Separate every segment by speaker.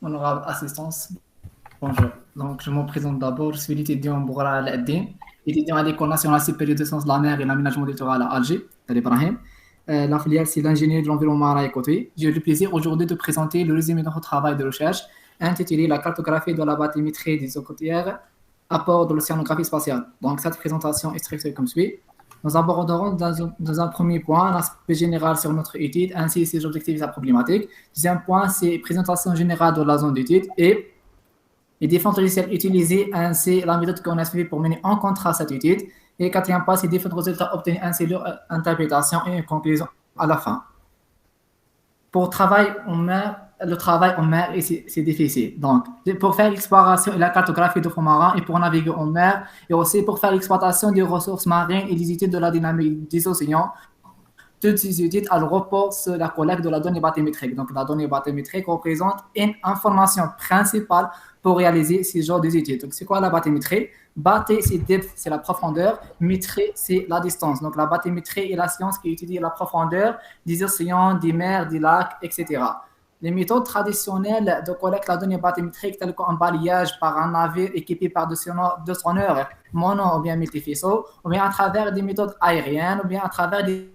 Speaker 1: honorable assistance. Bonjour. Donc, je me présente d'abord. Je suis l'étudiant Boura Al-Addin, étudiant à l'École nationale supérieure de sciences de la mer et l'aménagement du littoral à Alger, à l'Ibrahim. La filière, c'est l'ingénierie de l'environnement à côté. J'ai le plaisir aujourd'hui de présenter le résumé de notre travail de recherche intitulé La cartographie de la bathymétrie des eaux côtières, apport de l'océanographie spatiale. Donc, cette présentation est structurée comme suit. Nous aborderons dans un premier point l'aspect général sur notre étude, ainsi que ses objectifs et sa problématique. Deuxième point, c'est présentation générale de la zone d'étude et les différents logiciels utilisés, ainsi la méthode qu'on a suivie pour mener en compte à cette étude. Et quatrième point, c'est différents résultats obtenus, ainsi leur interprétation et une conclusion à la fin. Pour travail en mer, le travail en mer, c'est difficile. Donc, pour faire l'exploration et la cartographie de fonds marins et pour naviguer en mer, et aussi pour faire l'exploitation des ressources marines et les études de la dynamique des océans, toutes ces études, elles reposent sur la collecte de la donnée bathymétrique. Donc, la donnée bathymétrique représente une information principale pour réaliser ces genres d'études. Donc, c'est quoi la bathymétrie? Bathé, c'est depth, c'est la profondeur. Métrie, c'est la distance. Donc, la bathymétrie est la science qui étudie la profondeur des océans, des mers, des lacs, etc. Les méthodes traditionnelles de collecte de la donnée bathymétrique, telles qu'un balayage par un navire équipé par deux sonneurs mono ou bien multifaisceaux, ou bien à travers des méthodes aériennes, ou bien à travers des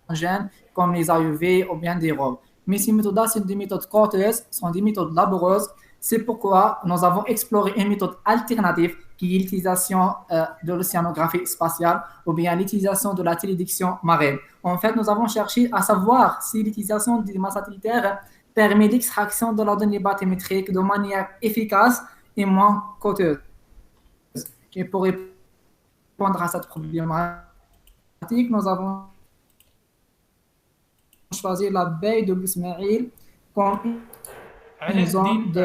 Speaker 1: engins comme les AUV ou bien des robes. Mais ces méthodes-là sont des méthodes coûteuses, sont des méthodes laborieuses. C'est pourquoi nous avons exploré une méthode alternative qui est l'utilisation de l'océanographie spatiale ou bien l'utilisation de la télédiction marine. En fait, nous avons cherché à savoir si l'utilisation des masses satellitaires permet l'extraction de la donnée bathymétrique de manière efficace et moins coûteuse. Et pour répondre à cette problématique, nous avons choisi la baie de Bousmaïl comme une
Speaker 2: علاء
Speaker 1: zone
Speaker 2: الدين،
Speaker 1: de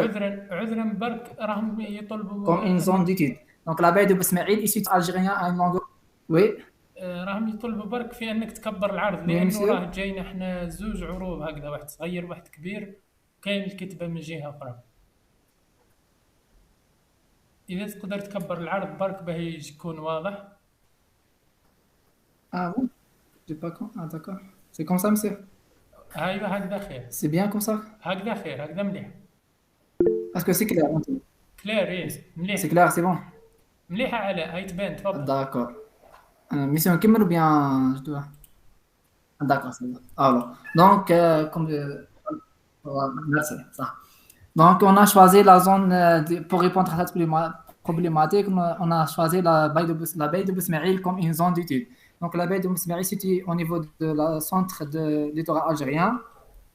Speaker 2: عذرا برك راهم
Speaker 1: comme
Speaker 2: يطلبوا
Speaker 1: une zone
Speaker 2: انك
Speaker 1: d'étude. Donc la baie de Bousmaïl est située algérien à une longueur. Oui,
Speaker 2: راهم يطلبوا برك في انك تكبر العرض،
Speaker 1: oui,
Speaker 2: لانه راه
Speaker 1: monsieur.
Speaker 2: جاينا احنا زوج عروض هكذا، واحد صغير وواحد كبير، كاين الكتبه من جهه اخرى. اذا تقدر تكبر العرض برك باش يكون واضح.
Speaker 1: Ah bon? J'ai pas ah, d'accord. C'est comme ça, monsieur.
Speaker 2: ايوه هكذا خير.
Speaker 1: C'est bien comme ça.
Speaker 2: هكذا خير، هكذا مليح.
Speaker 1: Parce que c'est clair.
Speaker 2: كلير ايه
Speaker 1: C'est
Speaker 2: مليح.
Speaker 1: clair, c'est bon.
Speaker 2: مليحه علاء، هاي تبان، تفضل.
Speaker 1: D'accord. Mission Kimmer ou bien je dois. Ah, d'accord, c'est bon. Alors, donc, comme merci. Ça. Donc, on a choisi la zone pour répondre à cette problématique. On a choisi la baie de Bousmaïl comme une zone d'étude. Donc, la baie de Bousmaïl est située au niveau de la centre de littoral algérien.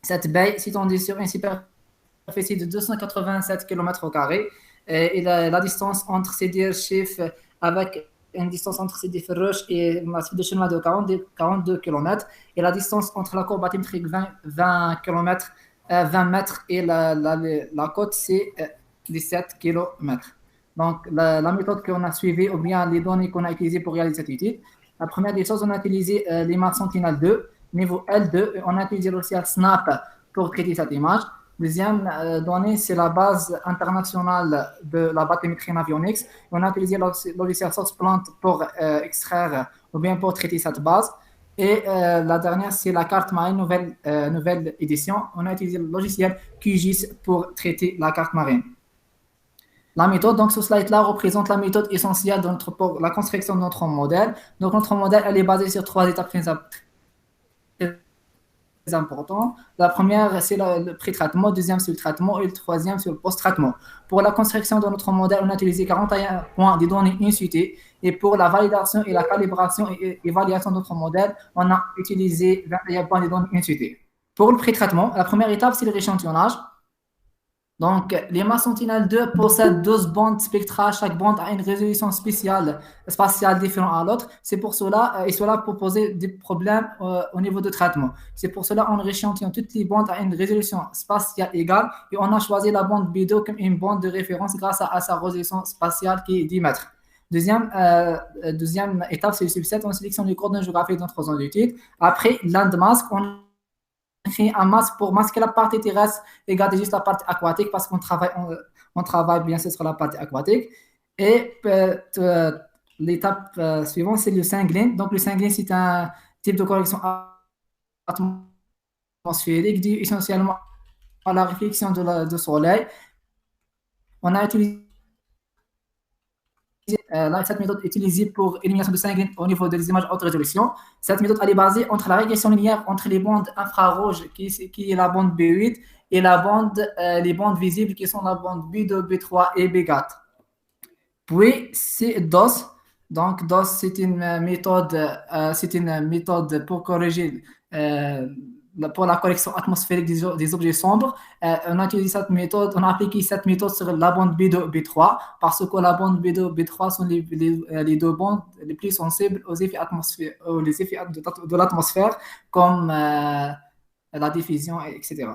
Speaker 1: Cette baie s'étendit sur une superficie de 287 km². Et la distance entre ces deux chiffres, avec une distance entre ces deux roches et un massif de chemin de 42 km. Et la distance entre la courbe bathymétrique 20 km 20 mètres et la côte, c'est 17 km. Donc, la méthode qu'on a suivie ou bien les données qu'on a utilisées pour réaliser cette étude, la première des choses, on a utilisé l'image Sentinel-2, niveau L2, et on a utilisé le logiciel Snap pour traiter cette image. Deuxième donnée, c'est la base internationale de la bathymétrie Navionics. On a utilisé le logiciel SourcePlant pour extraire ou bien pour traiter cette base. Et la dernière, c'est la carte marine nouvelle édition. On a utilisé le logiciel QGIS pour traiter la carte marine. La méthode, donc ce slide-là représente la méthode essentielle pour la construction de notre modèle. Donc notre modèle, elle est basée sur trois étapes très importantes. La première, c'est le pré-traitement, le deuxième, c'est le traitement et le troisième, c'est le post-traitement. Pour la construction de notre modèle, on a utilisé 41 points de données in situ. Et pour la validation et la calibration et évaluation de notre modèle, on a utilisé 21 points de données in situ. Pour le pré-traitement, la première étape, c'est le rééchantillonnage. Donc, les masses Sentinel-2 possèdent 12 bandes spectrales. Chaque bande a une résolution spatiale différente à l'autre. C'est pour cela, et cela pour poser des problèmes au niveau de traitement. C'est pour cela qu'on rééchantillonne toutes les bandes à une résolution spatiale égale et on a choisi la bande B2 comme une bande de référence grâce à sa résolution spatiale qui est 10 mètres. Deuxième étape, c'est le subset. On sélectionne les coordonnées géographiques de notre zone d'étude. Après, landmask, on crée un masque pour masquer la partie terrestre et garder juste la partie aquatique parce qu'on travaille bien sûr sur la partie aquatique. Et l'étape suivante, c'est le syncline. Donc, le syncline, c'est un type de correction atmosphérique dû essentiellement à la réflexion du soleil, on a utilisé cette méthode utilisée pour élimination de sanguine au niveau des images à haute résolution. Cette méthode elle est basée entre la régression linéaire entre les bandes infrarouges qui est la bande B8 et les bandes visibles qui sont la bande B2, B3 et B4. Puis c'est DOS. Donc DOS c'est une méthode pour corriger pour la correction atmosphérique des objets sombres. On a utilisé cette méthode, on a appliqué cette méthode sur la bande B2, B3 parce que la bande B2, B3 sont les deux bandes les plus sensibles aux effets de l'atmosphère comme la diffusion, etc.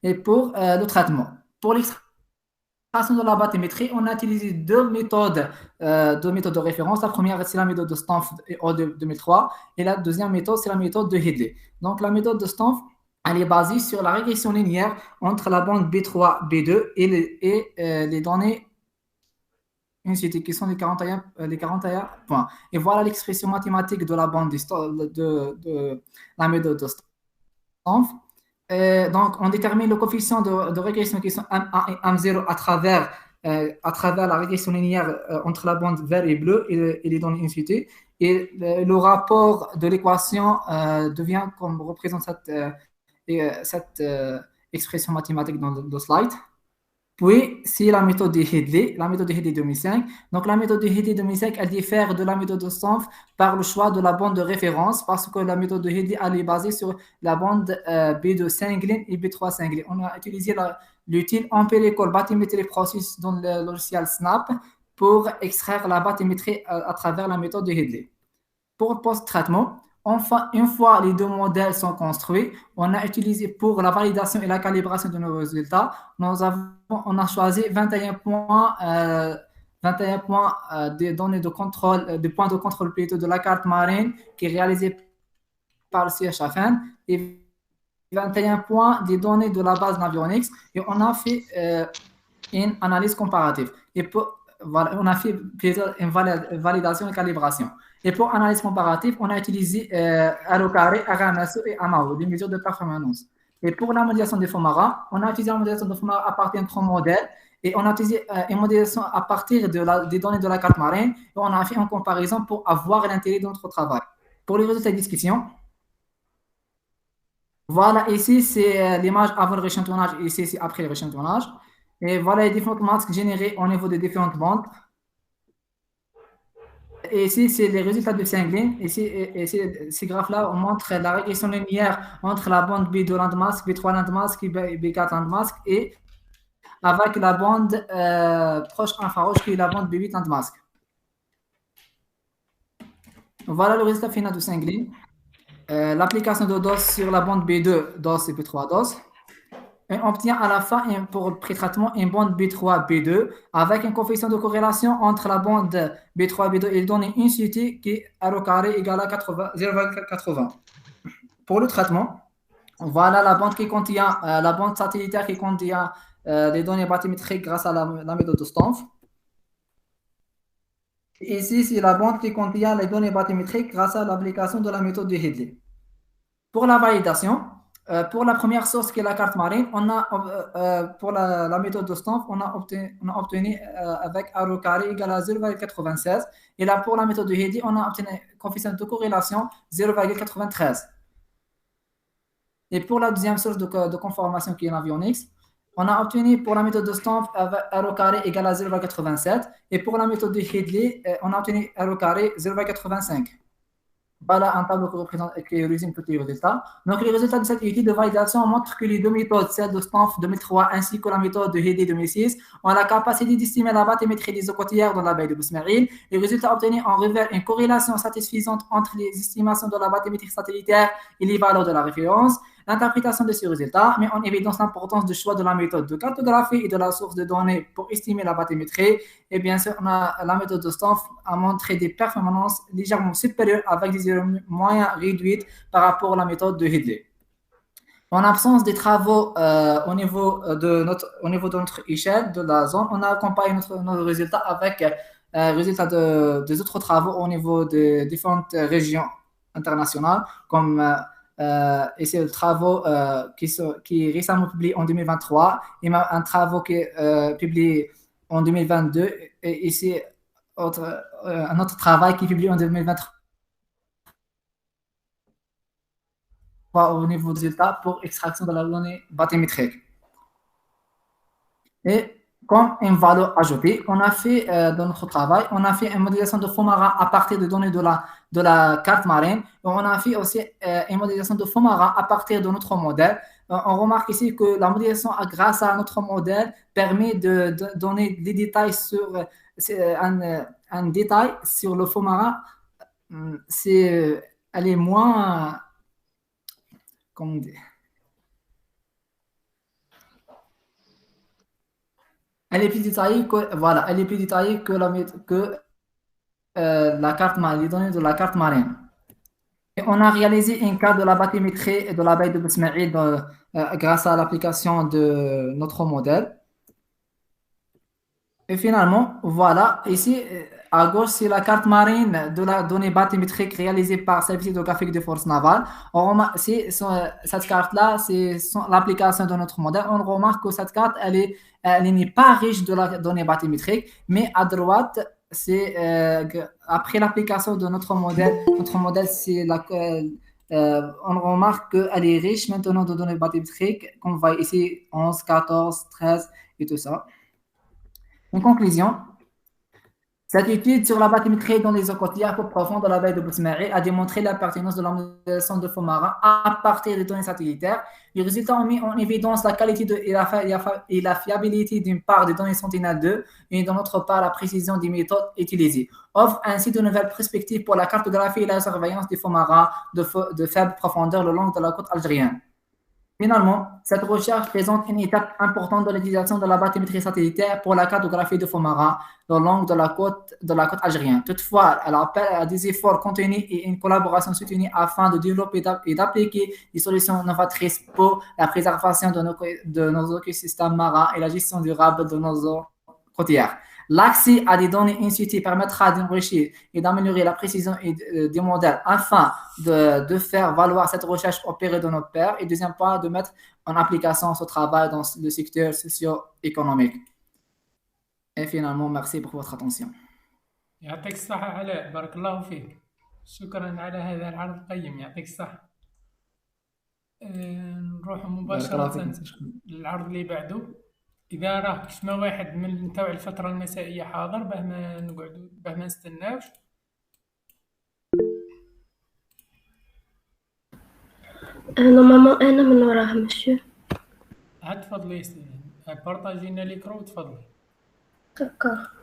Speaker 1: Et pour le traitement, pour l'extraction de la bathymétrie, on a utilisé deux méthodes de référence. La première, c'est la méthode de Stanford de 2003 et la deuxième méthode, c'est la méthode de Headley. Donc, la méthode de Stanford, elle est basée sur la régression linéaire entre la bande B3, B2 et les données incitées qui sont les 41 points. Et voilà l'expression mathématique de la bande de la méthode de Stanford. Donc, on détermine le coefficient de régression qui sont M1 et M0 à travers la régression linéaire entre la bande vert et bleu et les données incitées. Et le rapport de l'équation devient comme représente cette expression mathématique dans le slide. Puis, c'est la méthode de Headley 2005. Donc, la méthode de Headley 2005, elle diffère de la méthode de Stanford par le choix de la bande de référence parce que la méthode de Headley, elle est basée sur la bande B2 sanguine et B3 sanguine. On a utilisé l'outil Empirical Bathymetric Process dans le logiciel Snap pour extraire la bathymétrie à travers la méthode de Headley. Pour post-traitement, enfin, une fois les deux modèles sont construits, on a utilisé pour la validation et la calibration de nos résultats, on a choisi 21 points, des données de contrôle, des points de contrôle plutôt de la carte marine qui est réalisée par le CHFN et 21 points des données de la base Navionics et on a fait une analyse comparative. Et voilà, on a fait une validation et calibration. Et pour analyse comparative, on a utilisé Aerocarré, Aramasu et Amao, des mesures de performance. Et pour la modélisation des fonds marins, on a utilisé la modélisation des fonds marins à partir de 3 modèles et on a utilisé une modélisation à partir des données de la carte marine et on a fait une comparaison pour avoir l'intérêt de notre travail. Pour les résultats de discussion, voilà, ici c'est l'image avant le rééchantillonnage et ici c'est après le rééchantillonnage. Et voilà les différentes masques générées au niveau des différentes bandes. Et ici, c'est les résultats de Senglin. Et ces graphes-là montrent la régression linéaire entre la bande B2 landmask, B3 landmask et B4 landmask et avec la bande proche infrarouge qui est la bande B8 landmask. Voilà le résultat final de Senglin. L'application de DOS sur la bande B2, DOS et B3 DOS. Et on obtient à la fin, pour le pré-traitement, une bande B3, B2 avec un coefficient de corrélation entre la bande B3, B2 et les données incitées qui est R² égale à 0,80. Pour le traitement, voilà la bande qui contient, la bande satellitaire qui contient les données bathymétriques grâce à la méthode de Stanford. Ici, c'est la bande qui contient les données bathymétriques grâce à l'application de la méthode de Headley. Pour la validation, pour la première source qui est la carte marine, on a, pour la méthode de Stanford, on a obtenu avec R² égale à 0,96. Et là, pour la méthode de Headley, on a obtenu un coefficient de corrélation 0,93. Et pour la deuxième source de conformation qui est Navionics, on a obtenu pour la méthode de Stanford R² égale à 0,87. Et pour la méthode de Headley, on a obtenu R² 0,85. Voilà un tableau qui résume tous les résultats. Donc, les résultats de cette étude de validation montrent que les deux méthodes, celle de Stanford 2003 ainsi que la méthode de Headley 2006, ont la capacité d'estimer la bathymétrie des eaux côtières dans la baie de Bousmeril. Les résultats obtenus ont révélé une corrélation satisfaisante entre les estimations de la bathymétrie satellitaire et les valeurs de la référence. L'interprétation de ces résultats met en évidence l'importance du choix de la méthode de cartographie et de la source de données pour estimer la bathymétrie. Et bien sûr, la méthode de Stanford a montré des performances légèrement supérieures avec des erreurs moyennes réduites par rapport à la méthode de Headley. En absence des travaux au niveau de notre échelle de la zone, on a comparé nos résultats avec résultats des autres travaux au niveau des différentes régions internationales, comme et c'est le travaux qui est récemment publié en 2023. Il y a un travail qui est publié en 2022 et ici un autre travail qui est publié en 2023 au niveau des résultats pour extraction de la donnée bathymétrique. Et comme une valeur ajoutée, on a fait dans notre travail, on a fait une modélisation de fonds marins à partir de données de la carte marine. Et on a fait aussi une modélisation de fonds marins à partir de notre modèle. On remarque ici que la modélisation, grâce à notre modèle, permet de donner des détails sur un détail sur le fond marin. Elle est moins, comment dire, elle est plus détaillée que, voilà, elle est plus détaillée que la carte marine, les données de la carte marine. Et on a réalisé un cas de la bathymétrie de la baie de Besmaïl grâce à l'application de notre modèle. Et finalement, voilà, ici, à gauche, c'est la carte marine de la donnée bathymétrique réalisée par Service hydrographique de force navale. Cette carte-là, c'est l'application de notre modèle. On remarque que cette carte, elle n'est pas riche de la donnée bathymétrique, mais à droite, c'est après l'application de notre modèle, on remarque qu'elle est riche maintenant de données bathymétriques, qu'on voit ici 11, 14, 13 et tout ça. En conclusion, cette étude sur la bathymétrie dans les eaux côtières peu profondes de la baie de Boutmeri a démontré la pertinence de la modélisation de fonds marins à partir des données satellitaires. Les résultats ont mis en évidence la qualité et la fiabilité d'une part des données Sentinel-2 et de l'autre part la précision des méthodes utilisées. Offre ainsi de nouvelles perspectives pour la cartographie et la surveillance des fonds marins de faible profondeur le long de la côte algérienne. Finalement, cette recherche présente une étape importante de l'utilisation de la bathymétrie satellitaire pour la cartographie de fonds marins le long de la côte algérienne. Toutefois, elle appelle à des efforts contenus et une collaboration soutenue afin de développer et d'appliquer des solutions novatrices pour la préservation de nos écosystèmes marins et la gestion durable de nos eaux côtières. L'accès à des données in situ permettra d'enrichir et d'améliorer la précision des modèles afin de faire valoir cette recherche opérée de nos pairs et deuxième point, de mettre en application ce travail dans le secteur socio-économique. Et finalement, merci pour votre attention.
Speaker 2: يعطيك الصحة علاء، بارك الله فيك. شكرا على هذا العرض القيم، يعطيك الصحة. نروح
Speaker 1: بارك الله
Speaker 2: مباشرة
Speaker 1: فيك.
Speaker 2: للعرض اللي بعده. إذا راه كشما واحد من تاع الفترة المسائية حاضر باه ما نقعدو باه ما نستناوش.
Speaker 3: نورمالمون أنا من وراه مسيو.
Speaker 2: عاد تفضلي بارطاجينا ليكرو وتفضلي.
Speaker 3: داكوغ.